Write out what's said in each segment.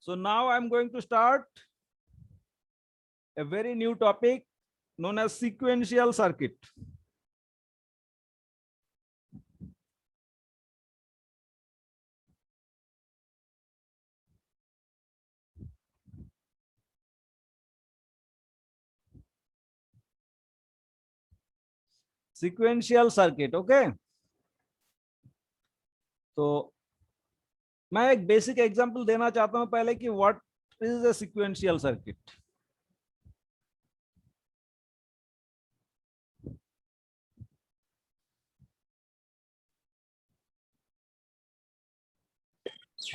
So now I'm going to start a very new topic known as sequential circuit. Sequential circuit, okay? तो मैं एक basic example देना चाहता हूं पहले कि what is a sequential circuit.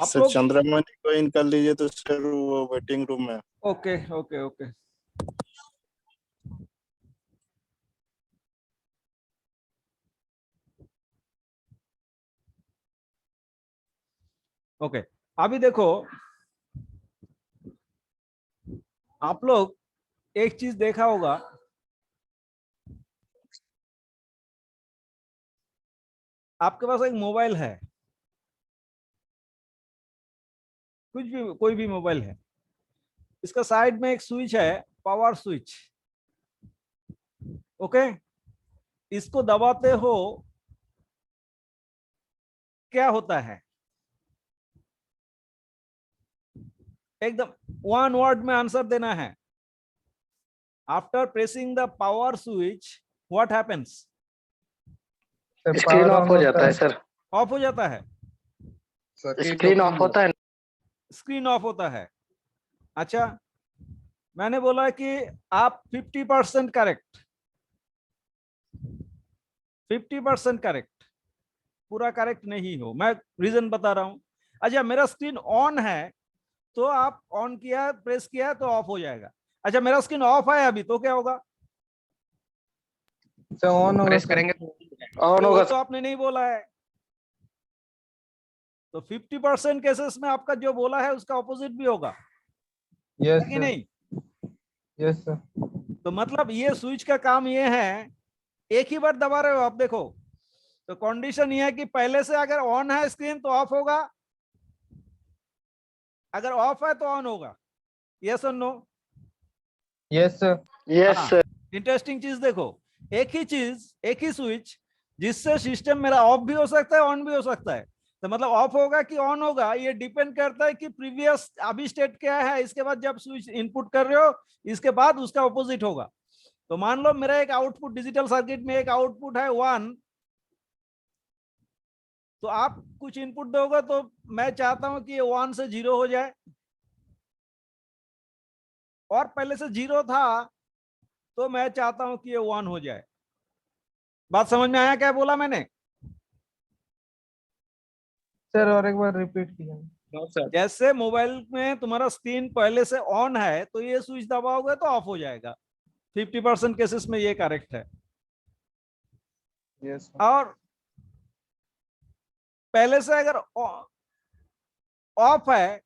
आप सर लोग चंद्रमणि को इन कर लीजिए तो सर वो वेटिंग रूम में. Okay okay okay. ओके अभी देखो आप लोग एक चीज देखा होगा, आपके पास एक मोबाइल है, कुछ भी कोई भी मोबाइल है, इसका साइड में एक स्विच है, पावर स्विच. ओके इसको दबाते हो क्या होता है? एकदम वन वर्ड में आंसर देना है. After pressing the power switch what happens? Screen of हो जाता है सर. ऑफ हो जाता है. स्क्रीन ऑफ होता है. स्क्रीन ऑफ होता है. अच्छा मैंने बोला कि आप 50% करेक्ट, 50% करेक्ट, पूरा करेक्ट नहीं हो. मैं रीजन बता रहा हूं. अच्छा मेरा स्क्रीन ऑन है तो आप ऑन किया, प्रेस किया तो ऑफ हो जाएगा. अच्छा मेरा स्क्रीन ऑफ है अभी तो क्या होगा? ऑन प्रेस करेंगे ऑन होगा. तो आपने नहीं बोला है. तो 50% केसेस में आपका जो बोला है उसका ऑपोजिट भी होगा. यस कि नहीं? Yes sir. तो मतलब ये स्विच का काम ये है, एक ही बार दबा रहे हो आप. देखो तो कंडीशन ये है कि पहले से अगर ऑन है स्क्रीन तो ऑफ होगा, अगर ऑफ है तो ऑन होगा. यस और no? Yes sir. Yes sir. Interesting चीज देखो, एक ही चीज, एक ही स्विच जिससे सिस्टम मेरा ऑफ भी हो सकता है ऑन भी हो सकता है. तो मतलब ऑफ होगा कि ऑन होगा ये डिपेंड करता है कि प्रीवियस अभी स्टेट क्या है, इसके बाद जब स्विच इनपुट कर रहे हो इसके बाद उसका ऑपोजिट होगा. तो मान लो मेरा एक आउटपुट डिजिटल सर्किट में एक आउटपुट है 1, तो आप कुछ इनपुट दोगे तो मैं चाहता हूं कि ये 1 से 0 हो जाए, और पहले से 0 था तो मैं चाहता हूं कि ये 1 हो जाए. बात समझ में आया क्या बोला मैंने? सर और एक बार रिपीट कीजिए. जैसे मोबाइल में तुम्हारा स्क्रीन पहले से ऑन है तो ये स्विच दबाओगे तो ऑफ हो जाएगा. 50% केसेस में ये करेक्ट है. यस. और पहले से अगर ऑफ है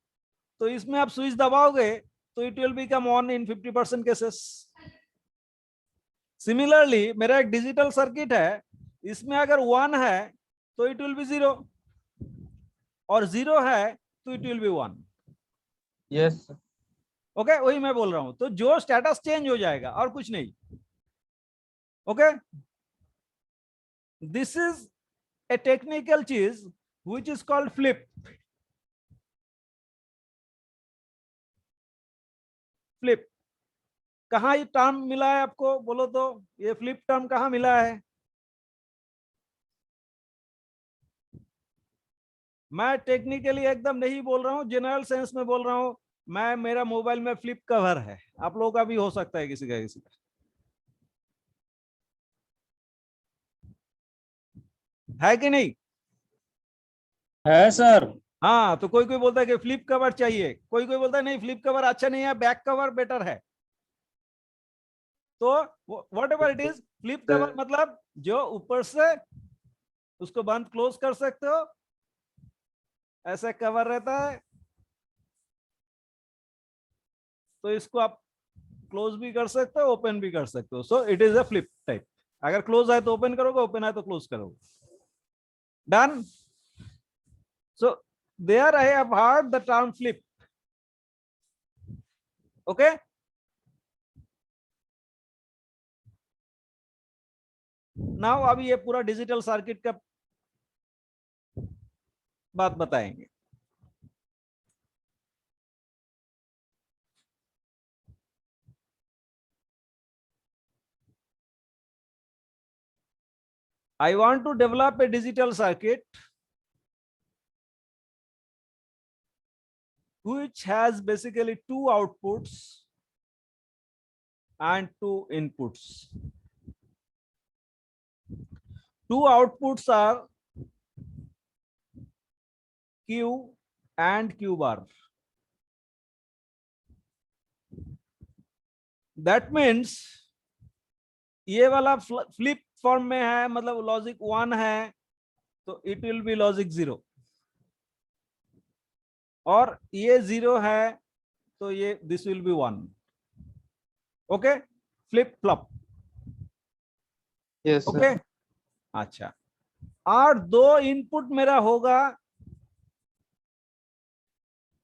तो इसमें आप स्विच दबाओगे तो it will become on in 50% cases. Similarly मेरा एक डिजिटल सर्किट है, इसमें अगर 1 है तो इट विल बी 0, और 0 है तो it will B 1. Yes. Okay वही मैं बोल रहा हूं. तो जो स्टेटस चेंज हो जाएगा और कुछ नहीं. Okay this is a technical चीज which is called flip. Flip कहाँ ये टर्म मिला है आपको बोलो तो? ये फ्लिप टर्म कहाँ मिला है? मैं टेक्निकली एकदम नहीं बोल रहा हूँ, जनरल सेंस में बोल रहा हूँ. मैं मेरा मोबाइल में फ्लिप कवर है, आप लोगों का भी हो सकता है किसी का किसी का. है कि नहीं? है सर. हाँ तो कोई कोई बोलता है कि फ्लिप कवर चाहिए, कोई कोई बोलता है नहीं फ्लिप कवर अच्छा नहीं है, बैक कवर बेटर है. तो what ever it is, flip cover मतलब जो ऊपर से उसको बंद क्लोज कर सकते हो, ऐसे कवर रहता है तो इसको आप क्लोज भी कर सकते हो ओपन भी कर सकते हो. So it is a flip type. अगर क्लोज है तो ओपन करोगे, ओपन है तो क्लोज करोगे. Done. So there I have heard the term flip. Okay, now अभी ये पूरा डिजिटल सर्किट का बात बताएंगे। I want to develop a digital circuit which has basically two outputs and two inputs. Two outputs are Q and Q bar. That means ये वाला flip form में है, मतलब लॉजिक 1 है तो इट विल बी लॉजिक 0, और ये 0 है तो ये this will be 1। Okay, flip flop. Yes, sir. Okay, अच्छा, और दो इनपुट मेरा होगा,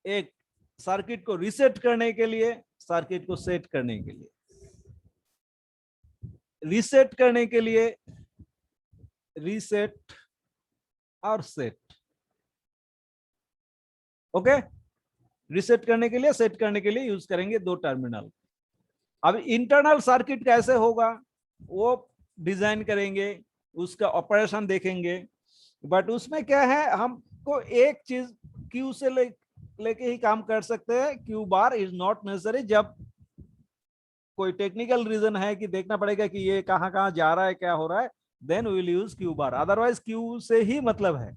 एक सर्किट को रीसेट करने के लिए, सर्किट को सेट करने के लिए। रीसेट करने के लिए रीसेट और सेट। ओके, रीसेट करने के लिए, सेट करने के लिए यूज करेंगे दो टर्मिनल। अब इंटरनल सर्किट कैसे होगा वो डिजाइन करेंगे, उसका ऑपरेशन देखेंगे, बट उसमें क्या है, हमको एक चीज क्यू से लेके ही काम कर सकते हैं। Q bar is not necessary. जब कोई टेक्निकल रीजन है कि देखना पड़ेगा कि ये कहाँ कहाँ जा रहा है, क्या हो रहा है, then we will use Q bar, otherwise Q से ही मतलब है।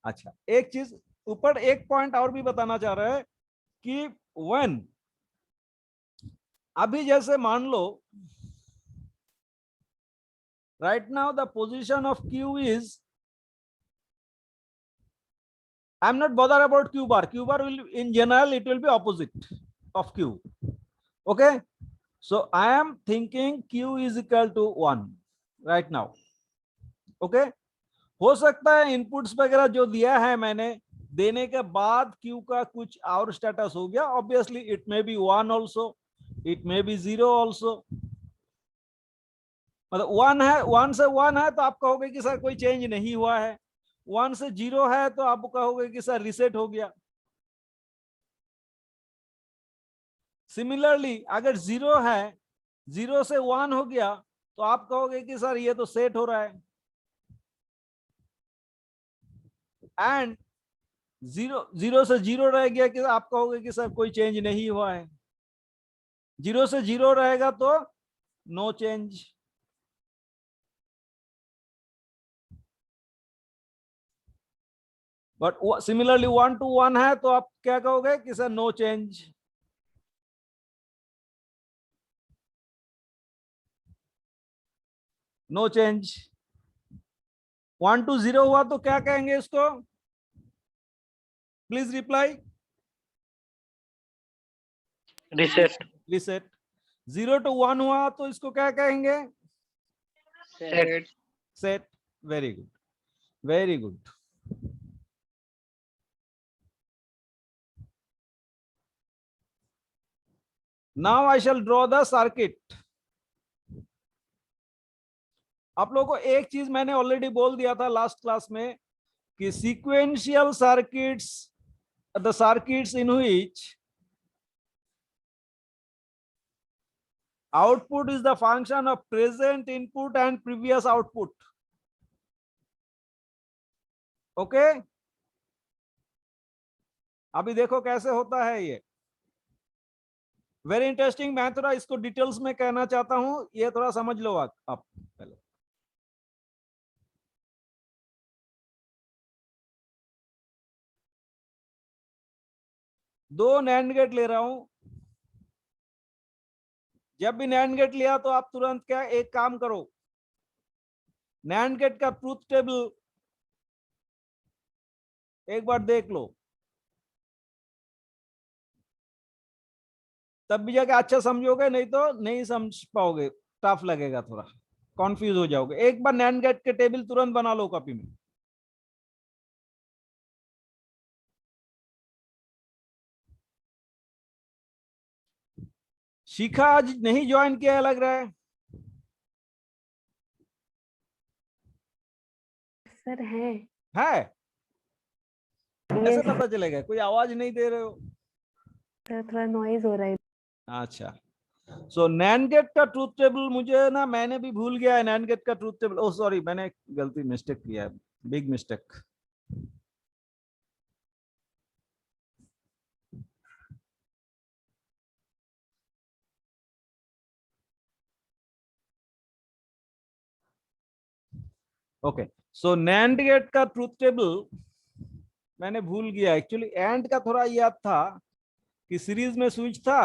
अच्छा, एक चीज ऊपर एक पॉइंट और भी बताना चाह रहा है कि व्हेन, अभी जैसे मान लो right now the position of Q is, I'm not bothered about Q bar. Q bar will, in general, it will be opposite of Q. Okay, so I am thinking Q is equal to 1 right now. Okay, हो सकता है inputs वगैरह जो दिया है मैंने, देने के बाद Q का कुछ और स्टेटस हो गया। Obviously it may be 1 also, it may be 0 also. मतलब 1 है, 1 से 1 है तो आप कहोगे कि सर कोई चेंज नहीं हुआ है, 1 से 0 है तो आप कहोगे कि सर रीसेट हो गया। सिमिलरली अगर 0 है, 0 से 1 हो गया तो आप कहोगे कि सर ये तो सेट हो रहा है। एंड 0 से 0 रह गया कि आप कहोगे कि सर कोई चेंज नहीं हुआ है। 0 से 0 रहेगा तो no change. But similarly 1 to 1 है तो आप क्या कहोगे कि sir no change. No change. 1 to 0 हुआ तो क्या कहेंगे इसको? Please reply. Reset. Reset. 0 to 1 हुआ तो इसको क्या कहेंगे? Set. Set. Very good, very good. Now I shall draw the circuit. आप लोगों को एक चीज मैंने ऑलरेडी बोल दिया था लास्ट क्लास में कि sequential circuits, the circuits in which output is the function of present input and previous output. Okay, अभी देखो कैसे होता है ये, वेरी इंटरेस्टिंग। मैं थोड़ा इसको डिटेल्स में कहना चाहता हूं, ये थोड़ा समझ लो आप पहले। दो नैंड गेट ले रहा हूं। जब भी नैंड गेट लिया तो आप तुरंत क्या एक काम करो, नैंड गेट का ट्रूथ टेबल एक बार देख लो, तब भी जाके अच्छा समझोगे, नहीं तो नहीं समझ पाओगे, टफ लगेगा, थोड़ा कंफ्यूज हो जाओगे। एक बार नैंड गेट के टेबल तुरंत बना लो कॉपी में। शिखा आज नहीं ज्वाइन किया है लग रहा है। सर है। है कैसे Yes, पता चलेगा, कोई आवाज नहीं दे रहे हो। सर थोड़ा नॉइज हो रहा है। अच्छा, सो नैंड गेट का ट्रूथ टेबल मुझे ना, मैंने भी भूल गया है नैंड गेट का ट्रूथ टेबल। ओह सॉरी, मैंने गलती मिस्टेक किया है, बिग मिस्टेक। ओके, सो नैंड गेट का ट्रूथ टेबल मैंने भूल गया। एक्चुअली एंड का थोड़ा याद था कि सीरीज में स्विच था,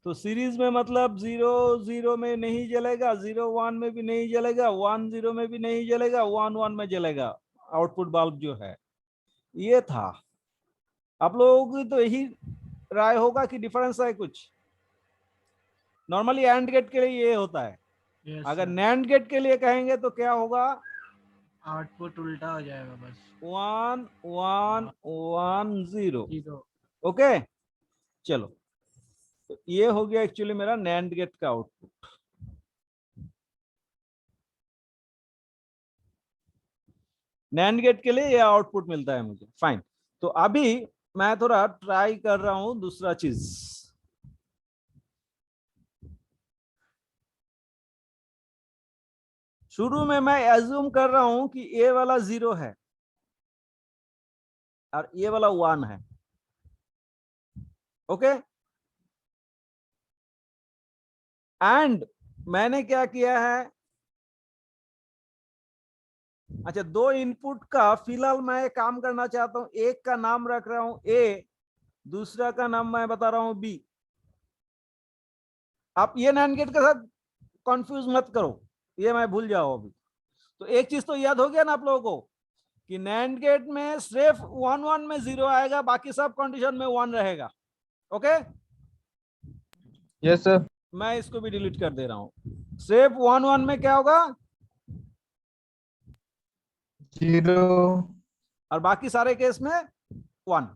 तो सीरीज में मतलब 0 0 में नहीं जलेगा, 0 1 में भी नहीं जलेगा, 1 0 में भी नहीं जलेगा, 1 1 में जलेगा आउटपुट बल्ब जो है। ये था। आप लोगों की तो यही राय होगा कि डिफरेंस है कुछ। नॉर्मली एंड गेट के लिए ये होता है। Yes, अगर sir. नैंड गेट के लिए कहेंगे तो क्या होगा, आउटपुट उल्टा हो जाएगा बस 1 1 1 0। 0. ओके, चलो, तो ये हो गया एक्चुअली मेरा नैंड गेट का आउटपुट। नैंड गेट के लिए ये आउटपुट मिलता है मुझे, फाइन। तो अभी मैं थोड़ा ट्राई कर रहा हूं दूसरा चीज। शुरू में मैं एज्यूम कर रहा हूं कि ये वाला 0 है और ये वाला 1 है। ओके, एंड मैंने क्या किया है, अच्छा, दो इनपुट का फिलहाल मैं काम करना चाहता हूं। एक का नाम रख रहा हूं ए, दूसरा का नाम मैं बता रहा हूं बी। आप ये नैंड गेट के साथ कंफ्यूज मत करो, ये मैं भूल जाओ अभी। तो एक चीज तो याद हो गया ना आप लोगों को कि नैंड गेट में सिर्फ 1 1 में 0 आएगा, बाकी सब कंडीशन में 1 रहेगा। Okay, Yes, sir. मैं इसको भी डिलीट कर दे रहा हूं। सिर्फ 1 1 में क्या होगा, 0. और बाकी सारे केस में 1।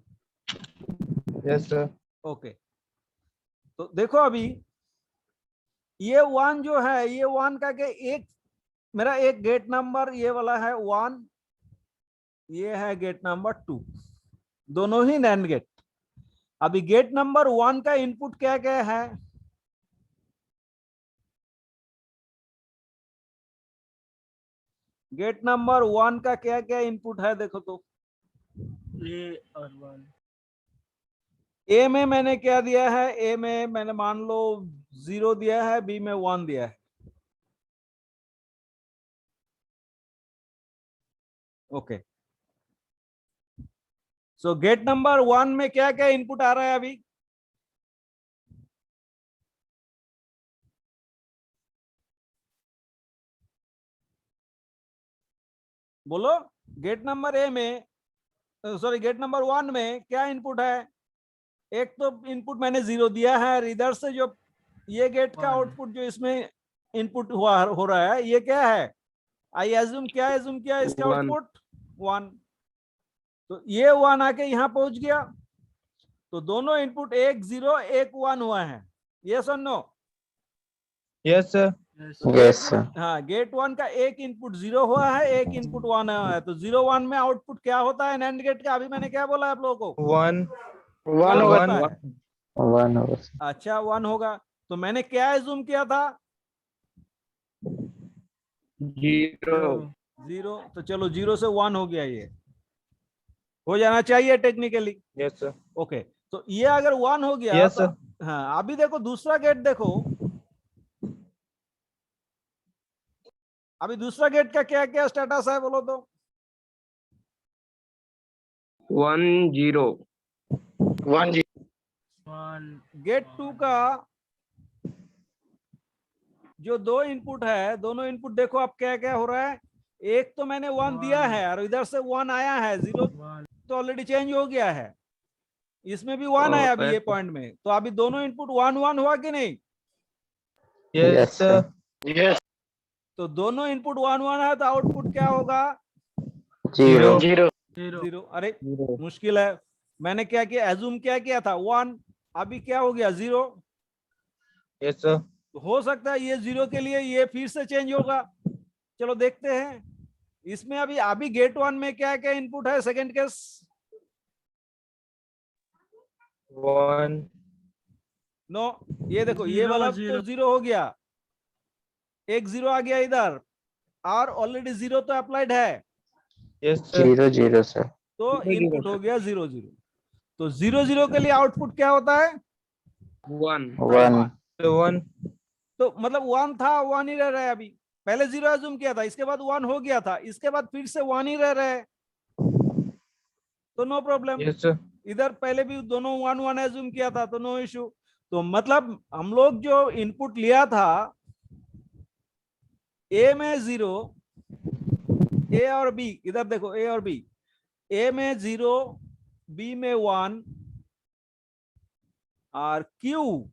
Yes, sir. ओके, तो देखो अभी ये 1 जो है, ये 1 का के एक मेरा एक गेट नंबर ये वाला है 1, ये है गेट नंबर 2, दोनों ही नैंड गेट। अभी गेट नंबर 1 का इनपुट क्या क्या है, गेट नंबर 1 का क्या क्या इनपुट है देखो तो। A और 1. ए में मैंने क्या दिया है, ए में मैंने मान लो 0 दिया है, बी में 1 दिया है। ओके, सो गेट नंबर 1 में क्या क्या इनपुट आ रहा है अभी, बोलो। गेट नंबर ए में, सॉरी, गेट नंबर 1 में क्या इनपुट है, एक तो इनपुट मैंने 0 दिया है, और इधर से जो ये गेट का 1. आउटपुट जो इसमें इनपुट हुआ हो रहा है, ये क्या है, आई एज्यूम क्या एज्यूम किया इसका 1. आउटपुट 1। तो ये 1 आके यहां पहुंच गया, तो दोनों इनपुट एक 0 एक 1 हुआ है। यस और no? Yes, sir. Yes, Yes, sir. हाँ, गेट 1 का एक इनपुट 0 हुआ है, एक इनपुट 1 हुआ है। तो 0 1 में आउटपुट क्या होता है नैंड गेट का, अभी मैंने क्या बोला आप लोगों को, 1. क्या 1 होता होगा, है? 1 होगा। अच्छा, 1 होगा। तो मैंने क्या एज्यूम किया था, 0. 0। तो चलो 0 से 1 हो गया, ये हो जाना चाहिए टेक्निकली। Yes, sir. ओके, तो ये अगर 1 हो गया Yes, तो sir. हाँ, अभी देखो दूसरा गेट देखो, अभी दूसरा गेट का क्या क्या स्टेटस है बोलो तो। 1 0. 1 1. गेट 2 का जो दो इनपुट है, दोनों इनपुट देखो अब क्या क्या हो रहा है। एक तो मैंने 1 दिया है और इधर से 1 आया है, 0 1. तो ऑलरेडी चेंज हो गया है, इसमें भी 1 है अभी ये पॉइंट में। तो अभी दोनों इनपुट 1 1 हुआ कि नहीं? Yes, sir. Yes. तो दोनों इनपुट 1 1 है, तो आउटपुट क्या होगा, 0 0. 0। अरे मुश्किल है, मैंने क्या किया, एज्यूम क्या किया था 1, अभी क्या हो गया 0। Yes, sir. हो सकता है ये 0 के लिए ये फिर से चेंज होगा। चलो देखते हैं इसमें। अभी अभी गेट 1 में क्या क्या इनपुट है? Second case 1. नो, ये देखो ये वाला तो 0 हो गया, एक 0 आ गया इधर, और ऑलरेडी 0 तो अप्लाइड है, Yes, sir. 0 0 सर। तो इनपुट हो गया 0 0। तो 0 0 के लिए आउटपुट क्या होता है? 1. 1 1. तो मतलब 1 था, 1 ही रह रहा है। अभी पहले 0 अज्यूम किया था, इसके बाद 1 हो गया था, इसके बाद फिर से 1 ही रह रहा है, तो नो प्रॉब्लम। Yes, sir. इधर पहले भी दोनों 1 1 अज्यूम किया था, तो नो इशू। तो मतलब हम लोग जो इनपुट लिया था, ए में 0, ए और बी, इधर देखो ए और बी, ए में 0, बी में 1, और Q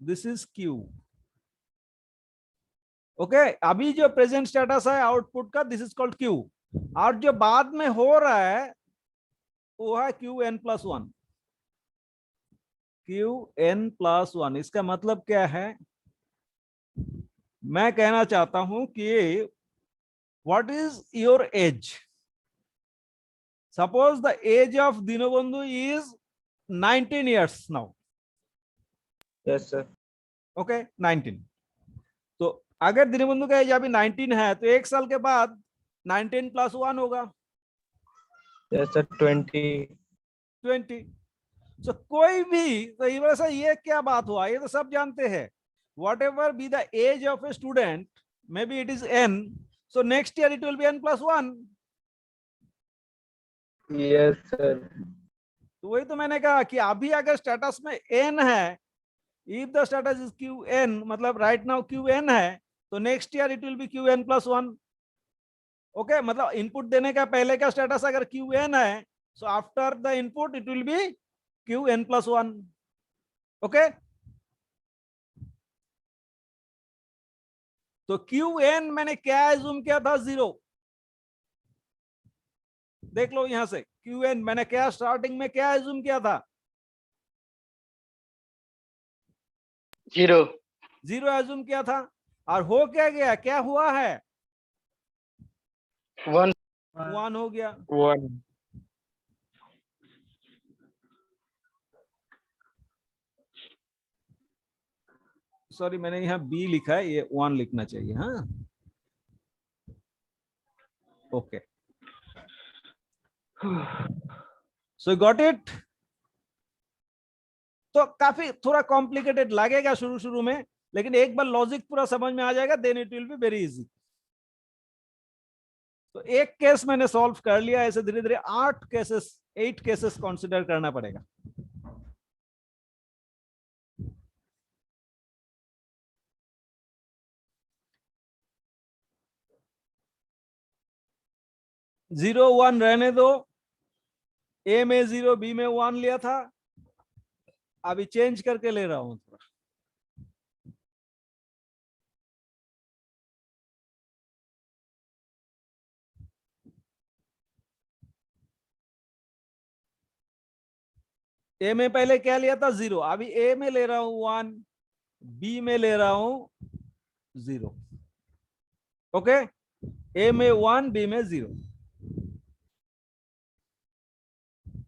this is Q. Okay, अभी जो प्रेजेंट स्टेटस है आउटपुट का, दिस इज कॉल्ड क्यू। और जो बाद में हो रहा है वो है Q N plus 1। Q N plus 1, इसका मतलब क्या है? मैं कहना चाहता हूं कि what is your age? Suppose the age of Deenbandhu is 19 years now. Yes, sir. Okay, 19। तो अगर दीनबंधु का एज अभी 19 है, तो एक साल के बाद 19 प्लस 1 होगा Yes, sir. 20. 20। तो कोई भी, तो ये वैसा ये क्या बात हुआ? ये तो सब जानते हैं, whatever be the age of a student, may be it is n, so next year it will be n plus 1। Yes, sir. तो वही तो मैंने कहा कि अभी अगर स्टेटस में n है, if the status is Q N, मतलब राइट नाउ क्यू एन है, तो next year it will be Q N plus 1। Okay, मतलब इनपुट देने का पहले का स्टेटस अगर क्यू एन है, so after the input it will be Q N plus 1। Okay, तो क्यू एन मैंने क्या एज्यूम किया था? 0। देख लो यहां से, क्यू एन मैंने क्या स्टार्टिंग में क्या एज्यूम किया था? 0 0 एज्यूम किया था, और हो क्या गया? क्या हुआ है? 1 1 हो गया। 1. सॉरी, मैंने यहाँ बी लिखा है, ये 1 लिखना चाहिए। हाँ, ओके, सो गॉट इट। तो काफी थोड़ा कॉम्प्लिकेटेड लगेगा शुरू शुरू में, लेकिन एक बार लॉजिक पूरा समझ में आ जाएगा, then it will be very easy. तो एक केस मैंने सॉल्व कर लिया, ऐसे धीरे धीरे 8 केसेस कंसीडर करना पड़ेगा। जीरो 1 रहने दो, ए में 0, बी में 1 लिया था, अभी चेंज करके ले रहा हूं थोड़ा। ए में पहले क्या लिया था? 0, अभी ए में ले रहा हूं 1, बी में ले रहा हूं 0। ओके, ए में 1, बी में 0।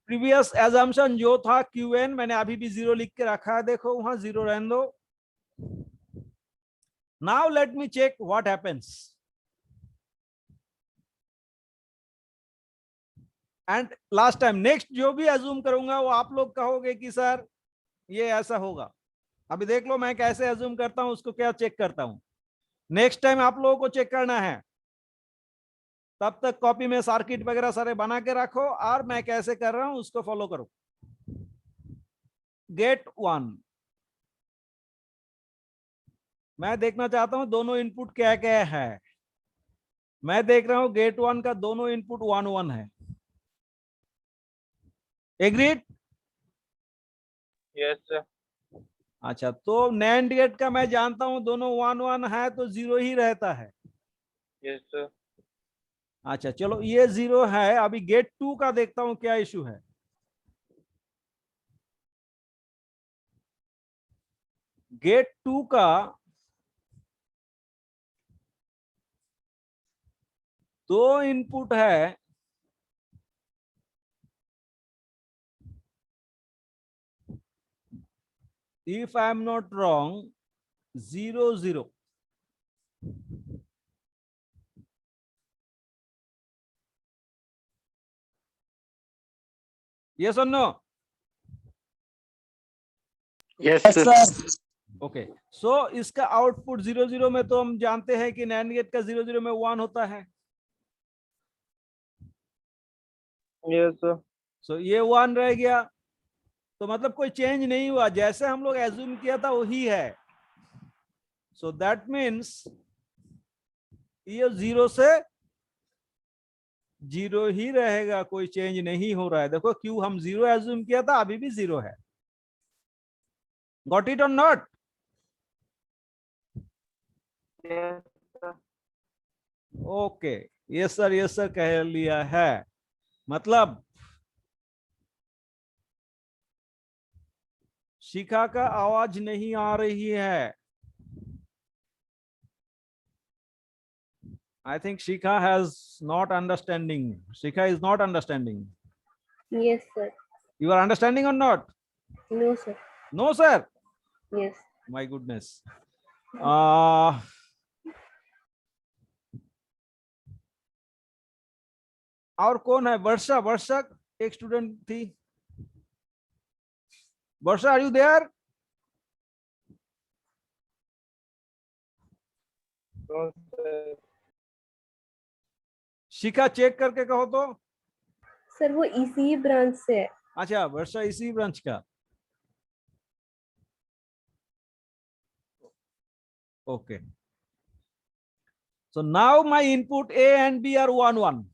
प्रीवियस एजम्पशन जो था क्यू एन, मैंने अभी भी 0 लिख के रखा है, देखो वहां 0 रहने दो। Now let me check what happens. And last time, next जो भी एज्यूम करूंगा वो आप लोग कहोगे कि सर ये ऐसा होगा। अभी देख लो मैं कैसे एज्यूम करता हूं, उसको क्या चेक करता हूं। नेक्स्ट टाइम आप लोगों को चेक करना है, तब तक कॉपी में सर्किट वगैरह सारे बना के रखो, और मैं कैसे कर रहा हूं उसको फॉलो करो। गेट 1, मैं देखना चाहता हूं दोनों इनपुट क्या क्या है। मैं देख रहा हूं गेट 1 का दोनों इनपुट 1 1 है। एग्रीड? Yes, sir. अच्छा, तो नैंड गेट का मैं जानता हूं दोनों 1 1 है, तो 0 ही रहता है। Yes, sir. अच्छा चलो ये 0 है। अभी गेट 2 का देखता हूं क्या इशू है। गेट 2 का 2 इनपुट है। If I am not wrong 0 0। Yes और no? Yes yes sir sir. Okay. So इसका आउटपुट 0 0 में तो हम जानते हैं कि नैंड गेट का 0 0 में 1 होता है। Yes, sir. सो ये 1 रह गया। तो मतलब कोई चेंज नहीं हुआ, जैसे हम लोग एज्यूम किया था वही है। सो दैट मीन्स ये 0 से 0 ही रहेगा, कोई चेंज नहीं हो रहा है। देखो क्यू हम 0 एज्यूम किया था, अभी भी 0 है। गॉट इट और not? Yes, sir. Okay, yes sir कह लिया है। मतलब शिखा का आवाज नहीं आ रही है। I think Shikha has not understanding. Shikha is not understanding. Yes, sir. You are understanding or not? No, sir. No, sir. Yes. My goodness. और कौन है? वर्षा। वर्षा एक स्टूडेंट थी। Varsha, are you there? No, sir. Shikha check करके कहो तो। Sir वो इसी ब्रांच से है। अच्छा, वर्षा इसी ब्रांच का। Okay. So now my input A and B are 1 1.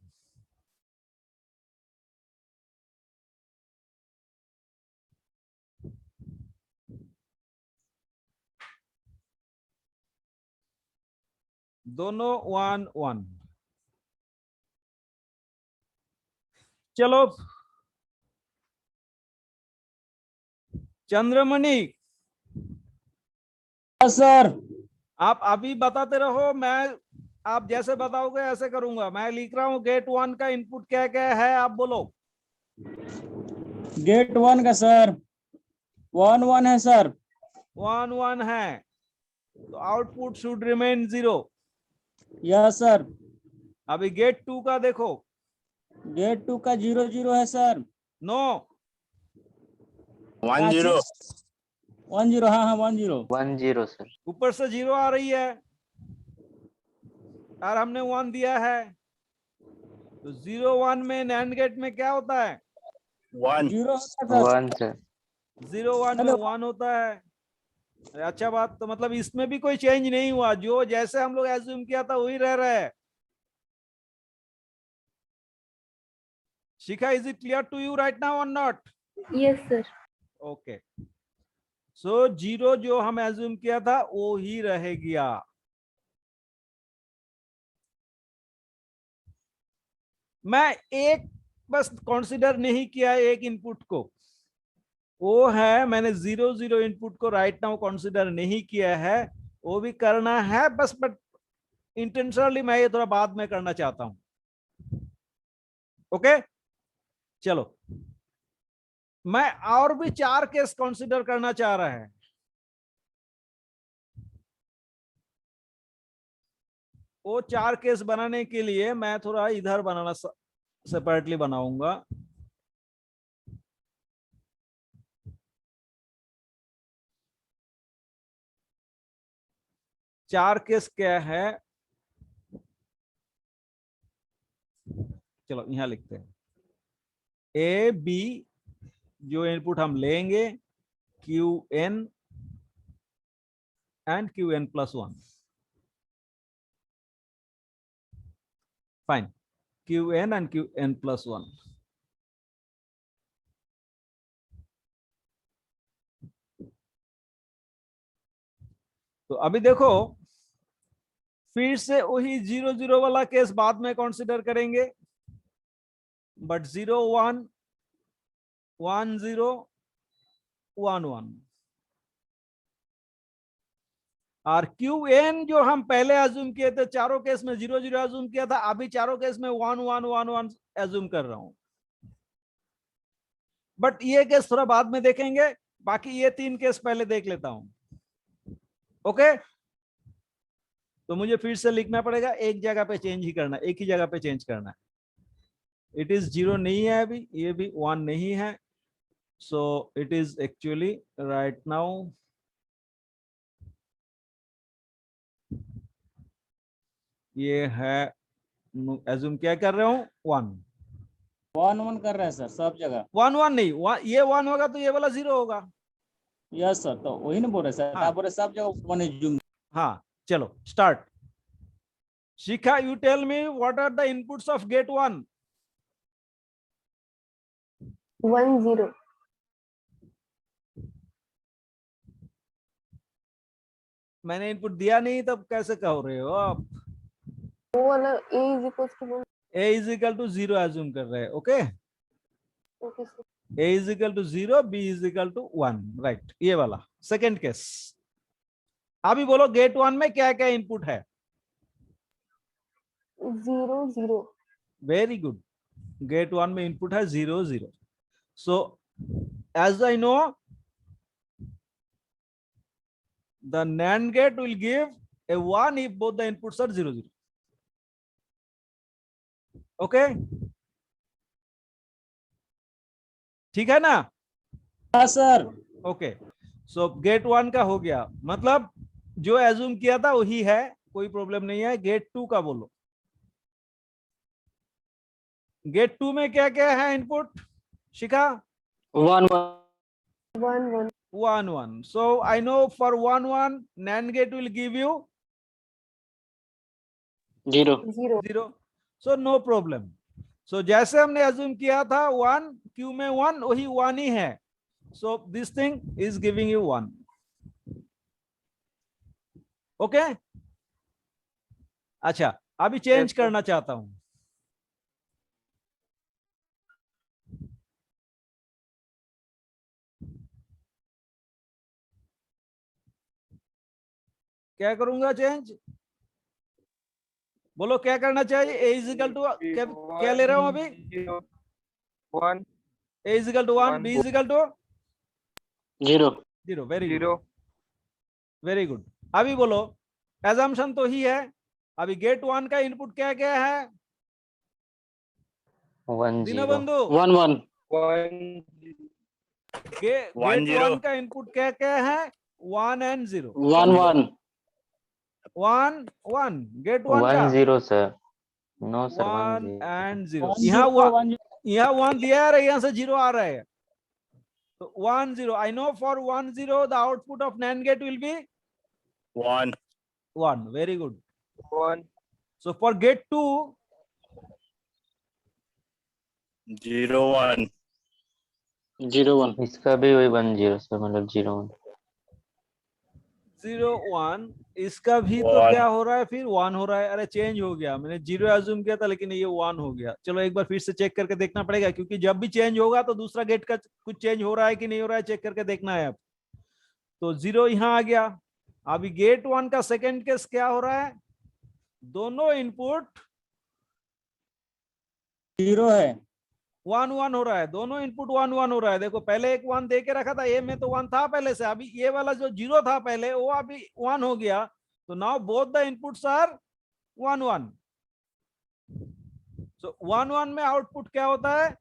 दोनों 1 1। चलो चंद्रमणि, यस सर। आप अभी बताते रहो, मैं आप जैसे बताओगे ऐसे करूंगा। मैं लिख रहा हूं गेट 1 का इनपुट क्या क्या है, आप बोलो। गेट 1 का सर 1 1 है सर। 1 1 है तो output should remain 0। Yes sir. अभी गेट 2 का देखो। गेट 2 का 0 0 है सर। नो, 1 0 1 0। हाँ हाँ 1 0। 1-0 सर ऊपर से 0 आ रही है और हमने 1 दिया है। तो 0 1 में नैंड गेट में क्या होता है? 1 0 होता है 1 सर। सर 0 1 में हेलो। 1 होता है। अरे अच्छा बात, तो मतलब इसमें भी कोई चेंज नहीं हुआ, जो जैसे हम लोग एज्यूम किया था वही रह रहा है। Shikha, is it clear to you right now और not? Yes sir. Okay. So 0 जो हम एज्यूम किया था वो ही रह गया। मैं एक बस कंसीडर नहीं किया एक इनपुट को, वो है मैंने 0 0 इनपुट को राइट नाउ कंसीडर नहीं किया है। वो भी करना है बस, बट इंटेंशनली मैं ये थोड़ा बाद में करना चाहता हूं। ओके चलो, मैं और भी 4 केस कंसीडर करना चाह रहा है। वो 4 केस बनाने के लिए मैं थोड़ा इधर बनाना सेपरेटली बनाऊंगा। चार केस क्या है, चलो यहां लिखते हैं। ए बी जो इनपुट हम लेंगे, Q N and Q N plus 1। Fine, Q N and Q N plus 1। तो अभी देखो फिर से वही 0 0 वाला केस बाद में कंसीडर करेंगे, बट 0 1 1 0 1 1 और QN जो हम पहले अज्यूम किए थे, चारों केस में 0 0 अज्यूम किया था, अभी चारों केस में 1 1 1 1 अज्यूम कर रहा हूं, बट ये केस थोड़ा बाद में देखेंगे, बाकी ये 3 केस पहले देख लेता हूं। ओके, तो मुझे फिर से लिखना पड़ेगा, एक जगह पे चेंज ही करना, एक ही जगह पे चेंज करना है। इट इज 0 नहीं है अभी, ये भी 1 नहीं है, सो it is actually right now ये है, एज्यूम क्या कर रहे हूं, 1 1 1 कर रहे हैं सर सब जगह। 1 1 नहीं, ये 1 होगा तो ये वाला 0 होगा। यस सर, तो वही ना बोल रहे सर, हाँ। आप बोल रहे सब जगह 1 एज्यूम। हाँ चलो start. Shikha, you tell me what are the inputs of gate 1? 1 0 मैंने इनपुट दिया नहीं, तब कैसे कह रहे हो आप? वो वाला A is equals to 1. A is equal to 0 assume कर रहे हैं, okay? Okay sir. A is equal to 0, B is equal to 1, right, ये वाला सेकेंड केस। अभी बोलो गेट 1 में क्या क्या इनपुट है? 0 0. वेरी गुड, गेट 1 में इनपुट है 0 0। So as I know the NAND gate will give a 1 if both the inputs are 0 0. Okay, ठीक है ना? हाँ सर। ओके, सो गेट 1 का हो गया, मतलब जो एज्यूम किया था वही है, कोई प्रॉब्लम नहीं है। गेट 2 का बोलो, गेट 2 में क्या क्या है input Shikha? 1 1 1. 1 1। So I know for 1 1 NAND gate will give you 0 0. 0, so no problem। so जैसे हमने अज्यूम किया था 1, Q में 1 वही 1 ही है, so this thing is giving you 1। Okay, अच्छा अभी चेंज करना चाहता हूं। क्या करूंगा चेंज? बोलो क्या करना चाहिए? A is equal to क्या ले रहा हूं अभी? 1 A is equal to 1, B is equal to 0 0। Very good, 0. Very good. अभी बोलो, एजम्पशन तो ही है, अभी गेट 1 का इनपुट क्या क्या है? 1 दीनबंधु, 1 1 1 गेट 1 का इनपुट क्या क्या है? 1 and 0। 1 1 1 1 गेट 1 का 1 0 सर। No sir 1 1 and 0। 1 यहाँ 0 1 यहाँ 1 दिया है, यहाँ से 0 आ रहा है, तो 1 0। I know for 1 0 the output of NAND gate will be 1 1। Very good। 1 So for gate 2 0 1 0 1 इसका भी वही 1 0 सर, मतलब 0 1 0 1, इसका भी तो 1 क्या हो रहा है फिर? 1 हो रहा है। अरे चेंज हो गया, मैंने 0 अज्यूम किया था लेकिन ये 1 हो गया। चलो एक बार फिर से चेक करके देखना पड़ेगा, क्योंकि जब भी चेंज होगा तो दूसरा गेट का कुछ चेंज हो रहा है कि नहीं हो रहा है, चेक करके देखना है। अब तो 0 यहाँ आ गया। अभी गेट 1 का सेकेंड केस क्या हो रहा है? दोनों इनपुट 0 है। 1 1 हो रहा है, दोनों इनपुट 1 1 हो रहा है। देखो पहले एक 1 दे के रखा था, ए में तो 1 था पहले से, अभी ये वाला जो 0 था पहले वो अभी 1 हो गया, तो now both the inputs are 1 1। सो 1 1 में आउटपुट क्या होता है?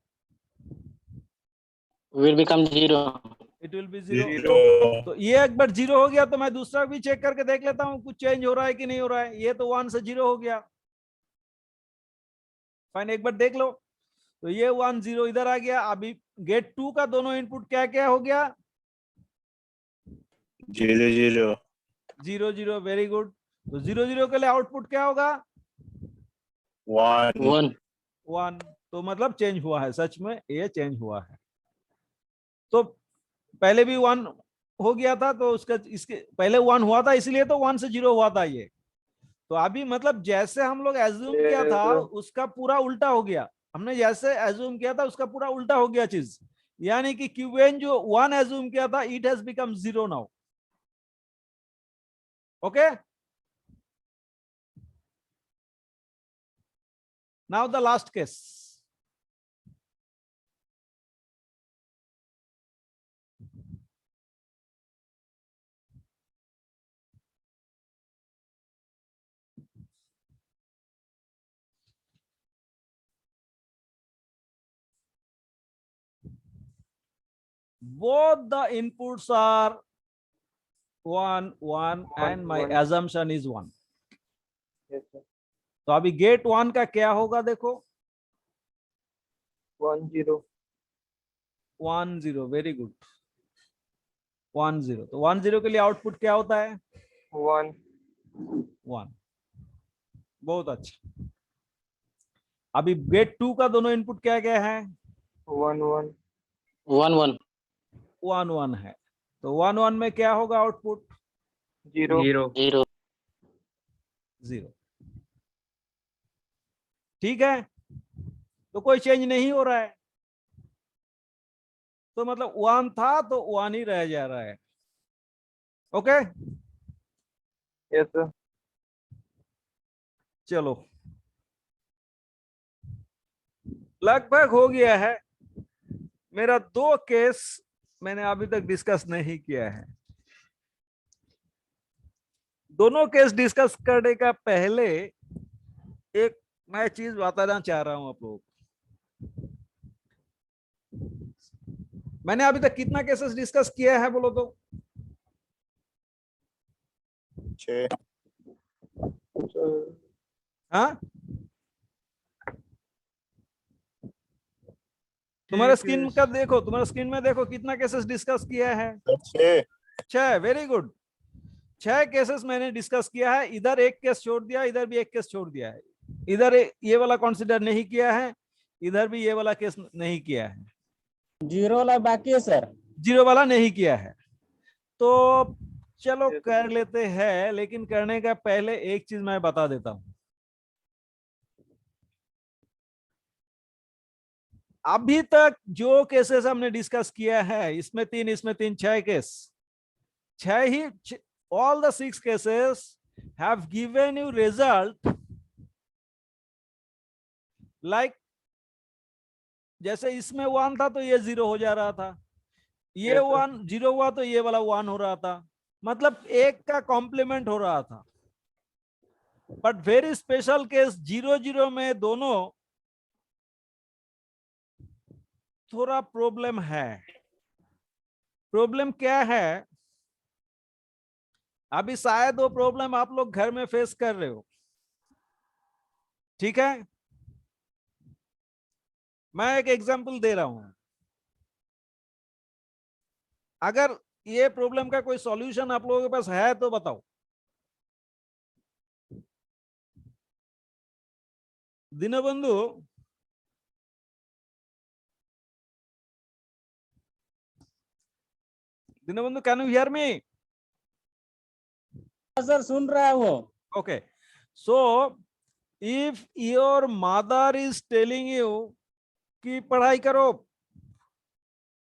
will become 0 it will B 0। 0 तो ये एक बार 0 हो गया, तो मैं दूसरा भी चेक करके देख लेता हूँ कुछ चेंज हो रहा है कि नहीं हो रहा है। ये तो 1 से 0 हो गया, फाइन, एक बार देख लो। तो ये 1 0 इधर आ गया। अभी गेट 2 का दोनों इनपुट क्या क्या हो गया? 0 0 0 0। Very good. तो 0 0 के लिए आउटपुट क्या होगा? 1 1 1। तो मतलब चेंज हुआ है, सच में ये चेंज हुआ है। तो पहले भी 1 हो गया था, तो उसका इसके पहले 1 हुआ था, इसलिए तो 1 से 0 हुआ था ये। तो अभी मतलब जैसे हम लोग एज्यूम किया था उसका पूरा उल्टा हो गया, हमने जैसे एज्यूम किया था उसका पूरा उल्टा हो गया चीज, यानी कि क्यूएन जो 1 एज्यूम किया था it has become 0 now. Okay, now the last case. Both the inputs are 1 1 and my one. assumption is 1। Yes, sir. तो अभी गेट 1 का क्या होगा देखो, 1 0 1 0, वेरी गुड, 1 0। तो 1 0 के लिए आउटपुट क्या होता है, 1 1। बहुत अच्छा। अभी गेट 2 का दोनों इनपुट क्या क्या है, 1 1 1 1 1 1 है। तो 1 1 में क्या होगा आउटपुट, 0 0 0। ठीक है, तो कोई चेंज नहीं हो रहा है, तो मतलब 1 था तो 1 ही रह जा रहा है। Okay, Yes, sir. चलो लगभग हो गया है। मेरा 2 केस मैंने अभी तक डिस्कस नहीं किया है। दोनों केस डिस्कस करने का पहले एक मैं चीज बताना चाह रहा हूं आप लोग। मैंने अभी तक कितना केसेस डिस्कस किया है बोलो तो, 6। हाँ तुम्हारे स्क्रीन का देखो, तुम्हारे स्क्रीन में देखो कितना केसेस डिस्कस किया है, 6। 6। वेरी गुड, 6 केसेस मैंने डिस्कस किया है। इधर एक केस छोड़ दिया, इधर भी एक केस छोड़ दिया है। इधर ये वाला कंसीडर नहीं किया है, इधर भी ये वाला केस नहीं किया है, 0 वाला बाकी है सर। 0 वाला नहीं किया है। तो चलो कर लेते हैं, लेकिन करने का पहले एक चीज मैं बता देता हूं। अभी तक जो केसेस हमने डिस्कस किया है, इसमें 3 इसमें 3, 6 case, 6 he, all the 6 cases have given you result like, जैसे इसमें 1 था तो ये 0 हो जा रहा था, ये 1 0 हुआ तो ये वाला 1 हो रहा था, मतलब एक का कॉम्प्लीमेंट हो रहा था। बट वेरी स्पेशल केस 0 0 में दोनों थोड़ा प्रॉब्लम है। प्रॉब्लम क्या है, अभी शायद वो प्रॉब्लम आप लोग घर में फेस कर रहे हो। ठीक है, मैं एक एग्जांपल दे रहा हूं। अगर ये प्रॉब्लम का कोई सॉल्यूशन आप लोगों के पास है तो बताओ। Deenbandhu, Deenbandhu, can you hear me? Sir सुन रहा है वो। Okay, so if your mother is telling you कि पढ़ाई करो,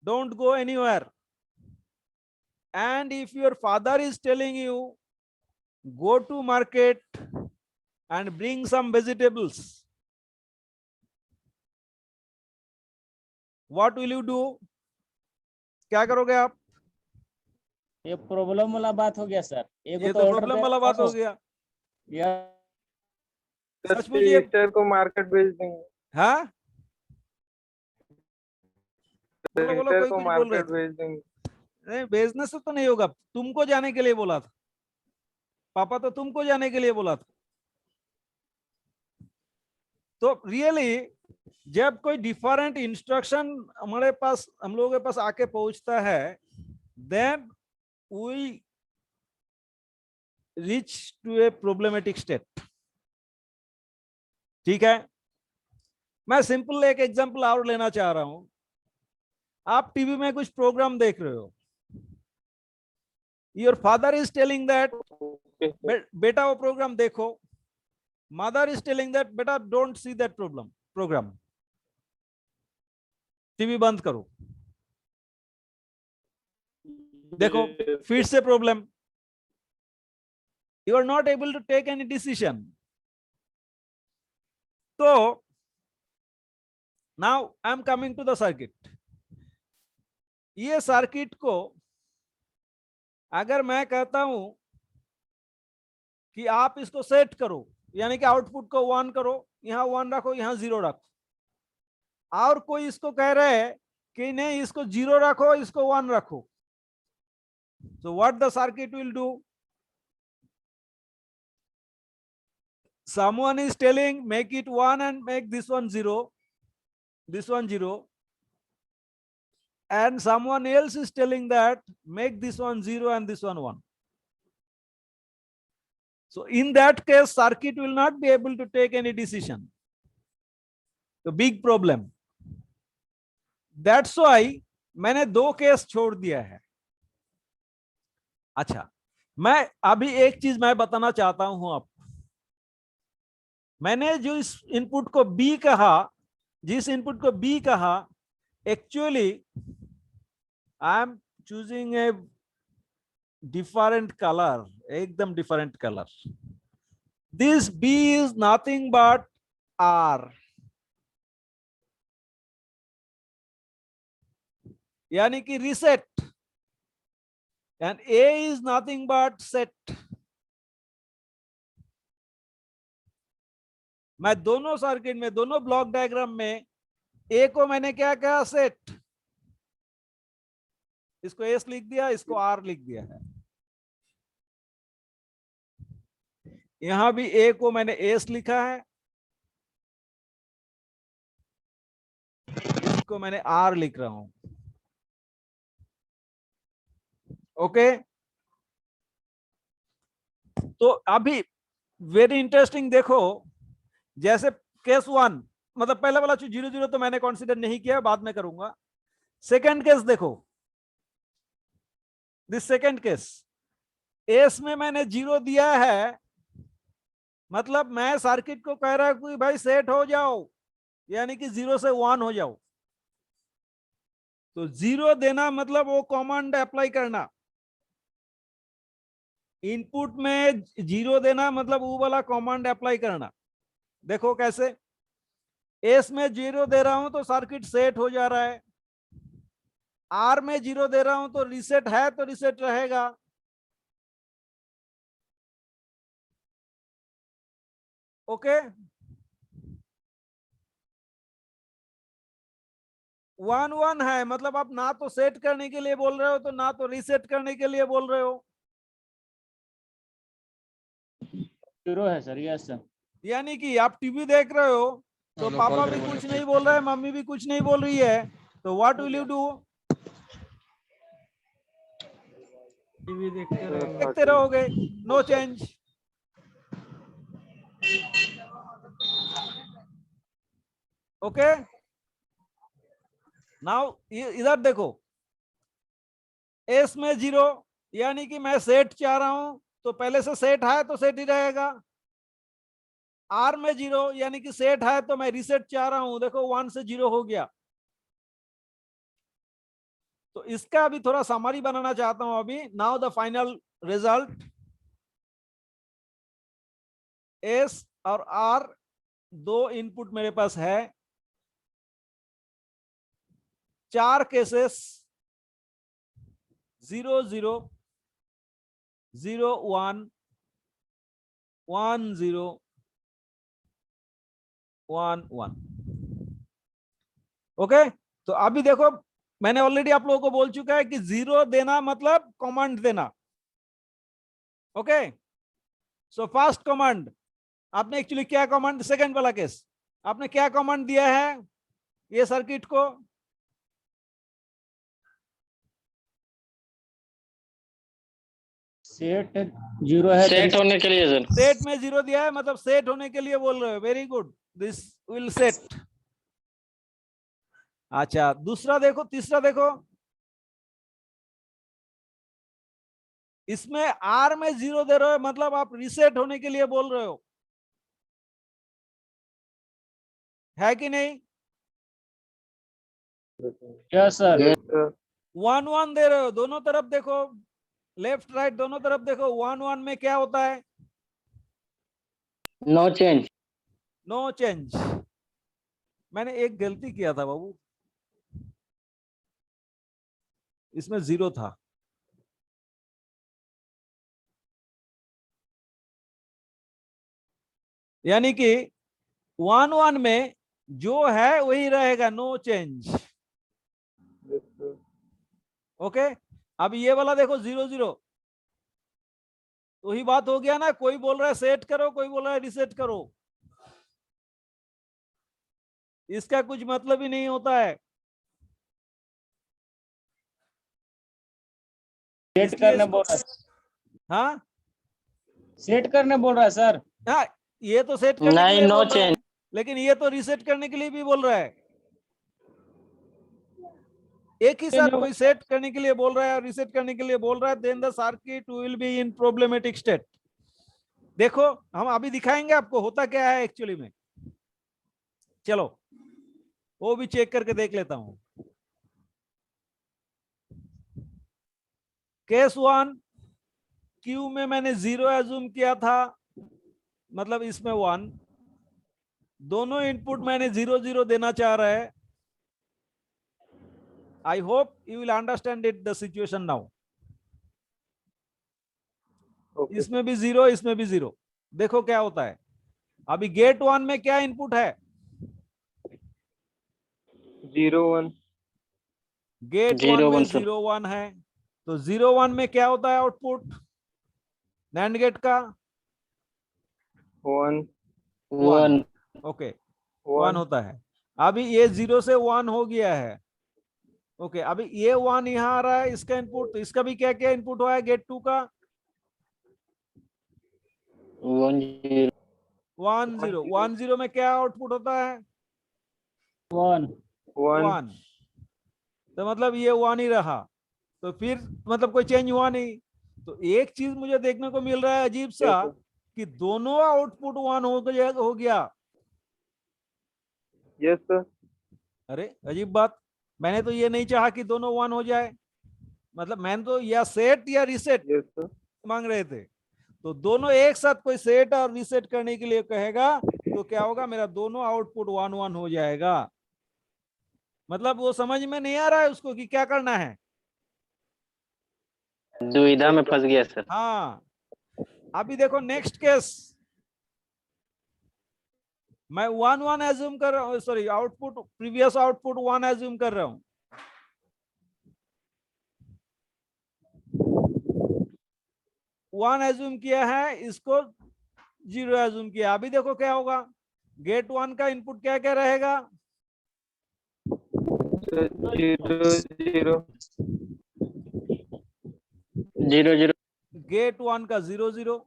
don't go anywhere, and if your father is telling you go to market and bring some vegetables, what will you do? क्या करोगे आप? ये प्रॉब्लम वाला बात हो गया सर। ये तो प्रॉब्लम वाला बात हो गया। सच में ये को मार्केट भेज देंगे। हाँ, बोलो बोलो, कोई को कुछ बोल रहे मार्केट थे। भेज देंगे। नहीं, बिजनेस से तो नहीं होगा, तुमको जाने के लिए बोला था पापा, तो तुमको जाने के लिए बोला था। तो रियली जब कोई डिफरेंट इंस्ट्रक्शन हमारे पास, हम लोगों के पास आके पहुंचता है, then we reach to a problematic state. ठीक है, मैं सिंपल एक एग्जांपल और लेना चाह रहा हूं। आप टीवी में कुछ प्रोग्राम देख रहे हो, your father is telling that बेटा वो प्रोग्राम देखो, Mother is telling that beta don't see that program. TV बंद करो. देखो फिर से problem. You are not able to take any decision. So now I am coming to the circuit. ये circuit को अगर मैं कहता हूं कि आप इसको सेट करो, यानी कि आउटपुट को 1 करो, यहां 1 रखो, यहां 0 रखो, और कोई इसको कह रहे हैं कि नहीं इसको 0 रखो, इसको 1 रखो, so what the circuit will do? Someone is telling make it 1 and make this one 0, this one 0, and someone else is telling that make this one 0 and this one 1. So in that case, circuit will not be able to take any decision. The big problem. That's why मैंने 2 case छोड़ दिया है. अच्छा, मैं अभी एक चीज मैं बताना चाहता हूं आपको. मैंने जो इस इनपुट को B कहा, जिस इनपुट को B कहा, actually I am choosing a different color, एकदम different color. This B is nothing but R, यानी कि reset, and A is nothing but set. मैं दोनों सर्किट में, दोनों ब्लॉक डायग्राम में A को मैंने क्या कहा, सेट. इसको S लिख दिया, इसको R लिख दिया है. यहां भी A को मैंने S लिखा है, इसको मैंने R लिख रहा हूं. ओके, तो अभी वेरी इंटरेस्टिंग देखो, जैसे केस 1, मतलब पहले वाला 0 तो मैंने कंसीडर नहीं किया, बाद में करूंगा. सेकंड केस देखो, दिस सेकंड केस, एस में मैंने 0 दिया है, मतलब मैं सर्किट को कह रहा हूं कि भाई सेट हो जाओ, यानी कि 0 से 1 हो जाओ. तो 0 देना मतलब वो कमांड अप्लाई करना. इनपुट में 0 देना मतलब वो वाला कमांड अप्लाई करना. देखो कैसे, एस में 0 दे रहा हूं तो सर्किट सेट हो जा रहा है. आर में 0 दे रहा हूं तो रीसेट है, तो रीसेट रहेगा. ओके, 1 है, मतलब आप ना तो सेट करने के लिए बोल रहे हो, तो ना तो रीसेट करने के लिए बोल रहे हो. 0 है सर. Yes sir. यानी कि आप टीवी देख रहे हो तो पापा भी कुछ नहीं बोल रहे हैं, मम्मी भी कुछ नहीं बोल रही है, तो what will you do? TV देखते रहोगे, नो चेंज. ओके, नाउ इधर देखो, एस में 0, यानी कि मैं सेट चाह रहा हूं, तो पहले से सेट है तो सेट ही रहेगा. आर में 0, यानी कि सेट है तो मैं रीसेट चाह रहा हूं, देखो 1 से 0 हो गया. तो इसका अभी थोड़ा समरी बनाना चाहता हूं अभी. Now the final result, S और आर 2 इनपुट मेरे पास है, 4 केसेस, 0 0 0 1 1 0 1 1. ओके, तो अभी देखो, मैंने ऑलरेडी आप लोगों को बोल चुका है कि 0 देना मतलब कमांड देना. ओके, सो फर्स्ट कमांड आपने एक्चुअली क्या कमांड, सेकंड वाला केस आपने क्या कमांड दिया है ये सर्किट को? सेट 0 है. सेट होने के लिए सर. सेट में 0 दिया है, मतलब सेट होने के लिए बोल रहे हो. Very good, this will set. अच्छा, दूसरा देखो, तीसरा देखो, इसमें आर में 0 दे रहे हो, मतलब आप रीसेट होने के लिए बोल रहे हो. है कि नहीं? Yes, sir. Yes, sir. 1 1 दे रहे हो, दोनों तरफ देखो, लेफ्ट राइट दोनों तरफ देखो। 1 1 में क्या होता है? No change. No change. मैंने एक गलती किया था बाबू, इसमें 0 था। यानी कि 1 1 में जो है वही रहेगा, no change. Yes, sir. Okay, अब ये वाला देखो 0 0, वही बात हो गया ना। कोई बोल रहा है सेट करो, कोई बोल रहा है रिसेट करो। इसका कुछ मतलब ही नहीं होता है। सेट इसलिए करने इसको- बोल रहा है। हाँ सेट करने बोल रहा है सर। हाँ, ये तो सेट करने के नहीं, लिए नो बोल रहा है, चेंज। लेकिन ये तो रिसेट करने के लिए भी बोल रहा है। एक ही साथ कोई सेट करने के लिए बोल रहा है और रिसेट करने के लिए बोल रहा है, then the circuit will be in problematic state. देखो हम अभी दिखाएंगे आपको होता क्या है एक्चुअली में। चलो वो भी चेक करके देख लेता हूं। केस 1, क्यू में मैंने 0 एज्यूम किया था, मतलब इसमें 1। दोनों इनपुट मैंने 0 0 देना चाह रहा है। I hope you will understand it the situation now. Okay. इसमें भी 0, इसमें भी 0। देखो क्या होता है। अभी गेट 1 में क्या इनपुट है? 0 1. गेट 1 0 में 1 सर। 0 1 है, तो 0 1 में क्या होता है आउटपुट नैंड गेट का? 1 1 ओके, 1 1. होता है। अभी ये 0 से 1 हो गया है। ओके, अभी ये 1 यहाँ आ रहा है इसका इनपुट, तो इसका भी क्या क्या इनपुट हुआ है गेट 2 का? 1 0 1 0। 1 0 में क्या आउटपुट होता है? 1 1. 1। तो मतलब ये 1 ही रहा, तो फिर मतलब कोई चेंज हुआ नहीं। तो एक चीज मुझे देखने को मिल रहा है अजीब सा, Yes, sir. कि दोनों आउटपुट 1 हो गया। Yes, sir. अरे अजीब बात, मैंने तो ये नहीं चाहा कि दोनों 1 हो जाए। मतलब मैंने तो या सेट या रिसेट Yes, sir. मांग रहे थे। तो दोनों एक साथ कोई सेट और रिसेट करने के लिए कहेगा तो क्या होगा, मेरा दोनों आउटपुट 1 1 हो जाएगा। मतलब वो समझ में नहीं आ रहा है उसको कि क्या करना है। दुविधा में फंस गया सर। हाँ, अभी देखो नेक्स्ट केस, मैं 1 1 एज्यूम कर रहा हूँ, sorry output previous output 1 assume कर रहा हूं। वन एज्यूम किया है, इसको 0 एज्यूम किया। अभी देखो क्या होगा, गेट 1 का इनपुट क्या क्या रहेगा? 0 0. 0 0 गेट 1 का 0 0,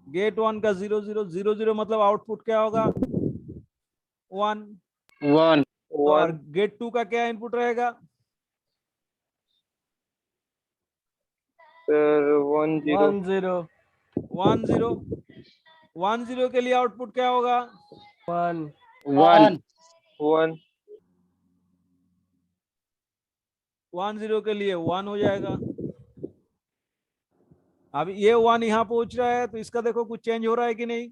गेट 1 का 0 0 0 0, मतलब आउटपुट क्या होगा 1। 1 और 1. गेट 2 का क्या इनपुट रहेगा? Sir, 1 0. 1 0 1 0। 1 0 के लिए आउटपुट क्या होगा? 1 1 1. 1 0 के लिए 1 हो जाएगा। अब ये 1 यहाँ पहुंच रहा है, तो इसका देखो कुछ चेंज हो रहा है कि नहीं?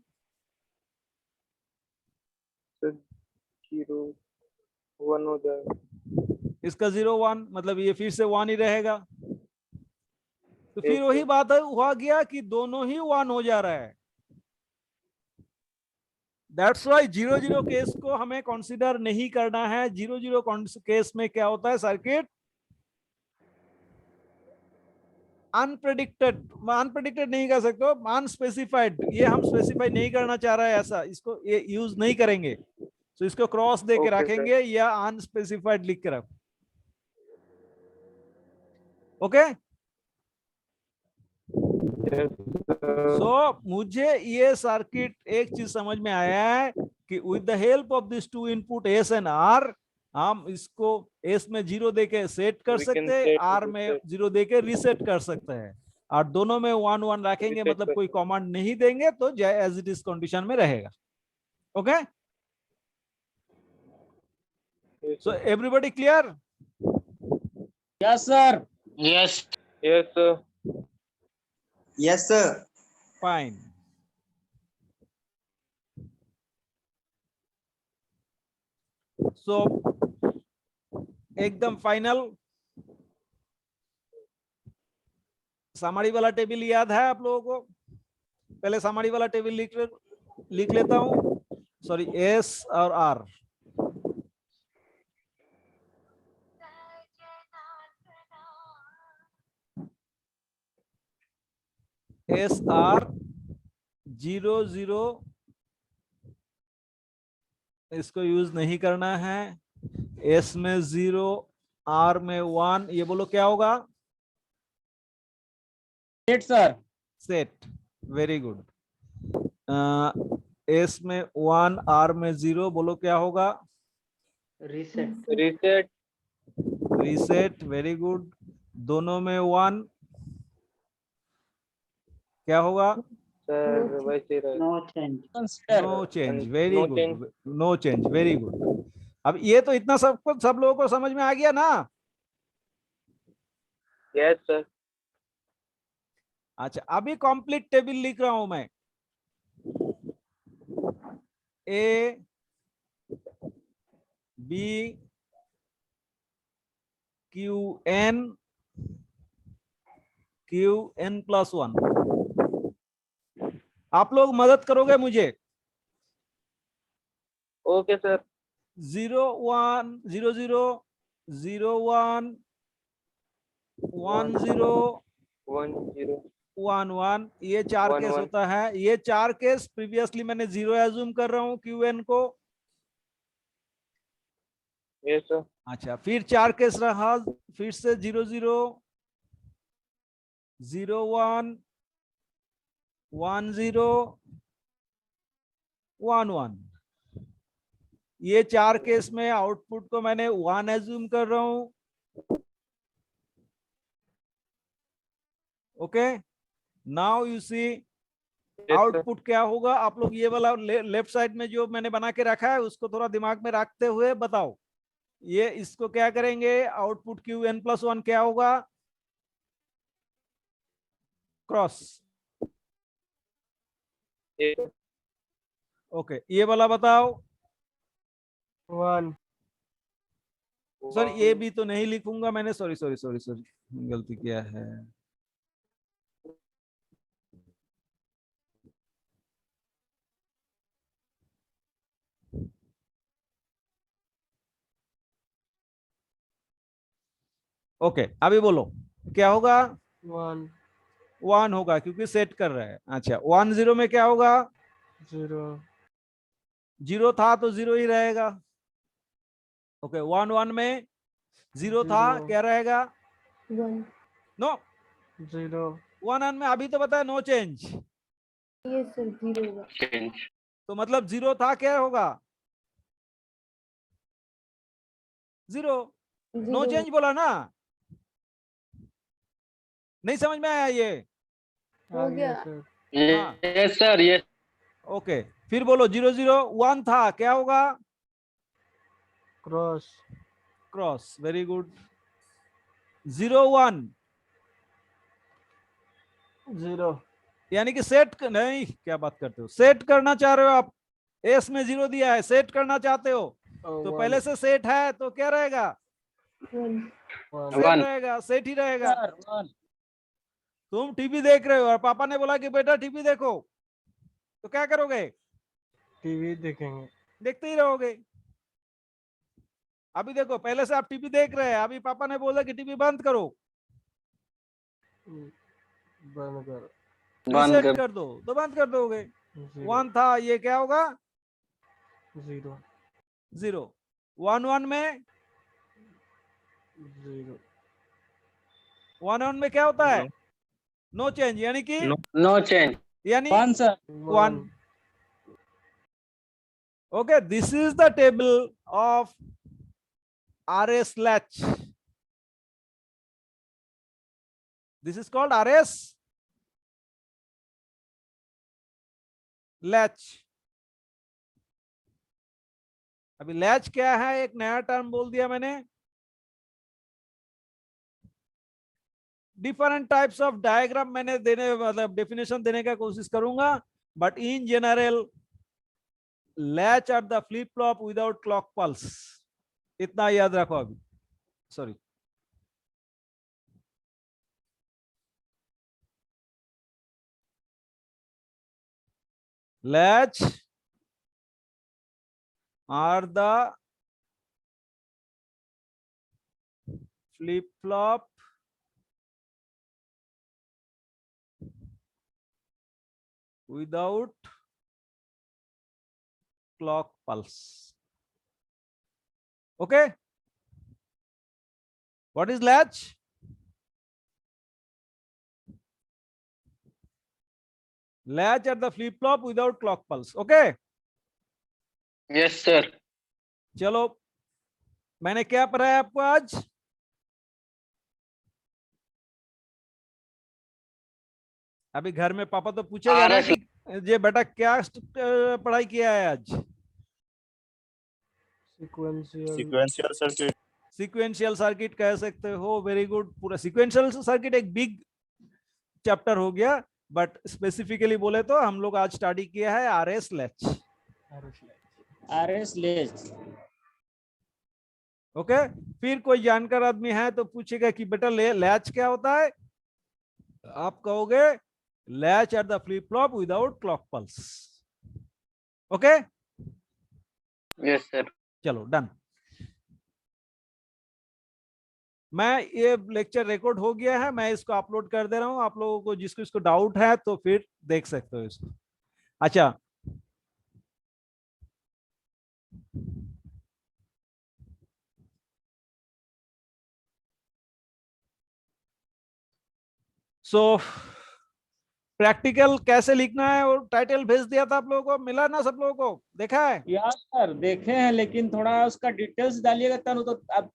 Sir, 0 1 हो जाएगा. इसका 0 1, मतलब ये फिर से 1 ही रहेगा। तो फिर एक वही बात है, हुआ गया कि दोनों ही 1 हो जा रहा है। दैट्स वाई 0 0 केस को हमें कंसीडर नहीं करना है। 0 0 केस में क्या होता है, सर्किट अनप्रेडिक्टेड, अनप्रेडिक्टेड नहीं कर सकते हो, अनस्पेसिफाइड, ये हम स्पेसिफाई नहीं करना चाह रहे हैं ऐसा, इसको ये यूज नहीं करेंगे। तो इसको क्रॉस दे के Okay, रखेंगे या अनस्पेसिफाइड लिख के रखो। Okay, Yes, sir. सो मुझे ये सर्किट एक चीज समझ में आया है कि with the help of this two input S and R, हम इसको एस में 0 देके सेट कर We can सकते हैं, set आर and में reset. 0 देके रिसेट कर सकते हैं। और दोनों में 1 1 रखेंगे, Reset मतलब कोई करें। कमांड नहीं देंगे तो एज इट इज कंडीशन में रहेगा। Okay, Yes, so sir. Everybody clear? Yes, sir. Yes. Yes, sir. Yes, sir. Fine. So एकदम फाइनल, सामारी वाला टेबल याद है आप लोगों को? पहले सामारी वाला टेबल लिख लेता हूं, सॉरी, एस और आर। एस आर 0 0, इसको यूज नहीं करना है। एस में 0, आर में 1, ये बोलो क्या होगा? Eight, sir. Set, very good. S में 1, आर में 0, बोलो क्या होगा? Reset. Reset. Reset, very good. दोनों में 1, क्या होगा? Sir, वैसे ही रहेगा। No change. Consider. No change, And very no good. change. No change, very good. अब ये तो इतना सब लोगों को समझ में आ गया ना? Yes, sir. अच्छा, अभी कंप्लीट टेबल लिख रहा हूं मैं। A B Q N plus 1। आप लोग मदद करोगे मुझे? Okay, sir. 0 1 0 0 0 1 1 0 1 0 1 1, ये 4 1 केस 1. होता है। ये 4 केस प्रीवियसली मैंने 0 एज्यूम कर रहा हूं क्यू एन को। Yes, sir. अच्छा, फिर 4 केस रहा, फिर से 0 0 0 1 1 0 1 1। ये 4 केस में आउटपुट को मैंने 1 एज्यूम कर रहा हूं। Okay, now you see Yes, sir. Output क्या होगा। आप लोग ये वाला लेफ्ट साइड में जो मैंने बना के रखा है उसको थोड़ा दिमाग में रखते हुए बताओ। ये इसको क्या करेंगे? आउटपुट क्यू एन प्लस 1 क्या होगा? क्रॉस। Yes, sir. ओके, ये वाला बताओ। 1 सॉरी, ये भी तो नहीं लिखूंगा मैंने, सॉरी सॉरी सॉरी सॉरी, गलती किया है। ओके, अभी बोलो क्या होगा? 1 1 होगा क्योंकि सेट कर रहा है। अच्छा, 1 0 में क्या होगा? 0 0 था तो 0 ही रहेगा। ओके, 1 1 में 0 था, 0. क्या रहेगा? 1 नो, 0 1 1 में अभी तो बताया नो चेंज, ये सर 0 होगा। Change. तो मतलब 0 था, क्या होगा? 0, नो 0 चेंज बोला ना? नहीं समझ में आया ये? हो गया। हाँ। Yes, sir. Yes. ओके, फिर बोलो 0 0 1 था, क्या होगा? Cross cross, very good. 0 1 0 यानी कि सेट नहीं, क्या बात करते हो? सेट करना चाह रहे हो आप। एस में 0 दिया है, सेट करना चाहते हो तो पहले से सेट है तो क्या रहेगा? 1 सेट 1. रहेगा, सेट ही रहेगा। Sir, one. तुम टीवी देख रहे हो और पापा ने बोला कि बेटा टीवी देखो, तो क्या करोगे? टीवी देखेंगे। देखते ही रहोगे। अभी देखो, पहले से आप टीवी देख रहे हैं, अभी पापा ने बोला कि टीवी बंद करो, बंद कर। बंद रीसेट कर। कर दो तो बंद कर दोगे। 0 1 था, ये क्या होगा? 0 0। 1 1 में 0 1 1 में क्या होता है? नो चेंज, यानी कि No change. यानी One, sir. 1। Okay, this is the table of RS latch. This is called RS latch. अभी लैच क्या है, एक नया टर्म बोल दिया मैंने। डिफरेंट टाइप्स ऑफ डायग्राम मैंने देने मतलब डेफिनेशन देने का कोशिश करूंगा, but in general latch are the flip flop without clock pulse, इतना याद रखो अभी। Sorry, latch are the flip flop without clock pulse. Okay, what is latch? Latch are the flip flop without clock pulse. Okay, Yes, sir. चलो मैंने क्या पढ़ाया आपको आज? अभी घर में पापा तो पूछेगा ना कि ये बेटा क्या पढ़ाई किया है आज? Sequential. sequential circuit. Sequential circuit कह सकते हो, वेरी गुड। पूरा सीक्वेंशियल सर्किट एक बिग चैप्टर हो गया, बट स्पेसिफिकली बोले तो हम लोग आज स्टडी किया है RS latch. RS latch. Okay, फिर कोई जानकार आदमी है तो पूछेगा कि बेटा लैच क्या होता है, आप कहोगे latch are the flip flop without clock pulse. Okay, Yes, sir. चलो डन। मैं ये लेक्चर रिकॉर्ड हो गया है, मैं इसको अपलोड कर दे रहा हूं। आप लोगों को जिसको इसको डाउट है तो फिर देख सकते हो इसको। अच्छा, सो प्रैक्टिकल कैसे लिखना है और टाइटल भेज दिया था आप लोगों को, मिला ना सब लोगों को, देखा है? या सर देखे हैं, लेकिन थोड़ा उसका डिटेल्स डालिएगा तनु। तो आप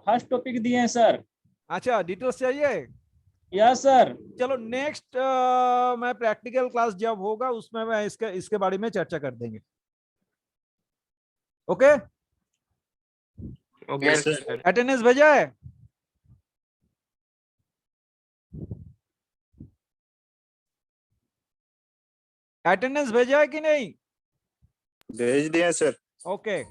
फर्स्ट टॉपिक दिए हैं सर। अच्छा, डिटेल्स चाहिए? या सर। चलो नेक्स्ट मैं प्रैक्टिकल क्लास जब होगा उसमें मैं इसके बारे में चर्चा कर देंगे। Okay, Yes, sir. अटेंडेंस भेजा है? अटेंडेंस भेजा है कि नहीं? भेज दिए सर। ओके,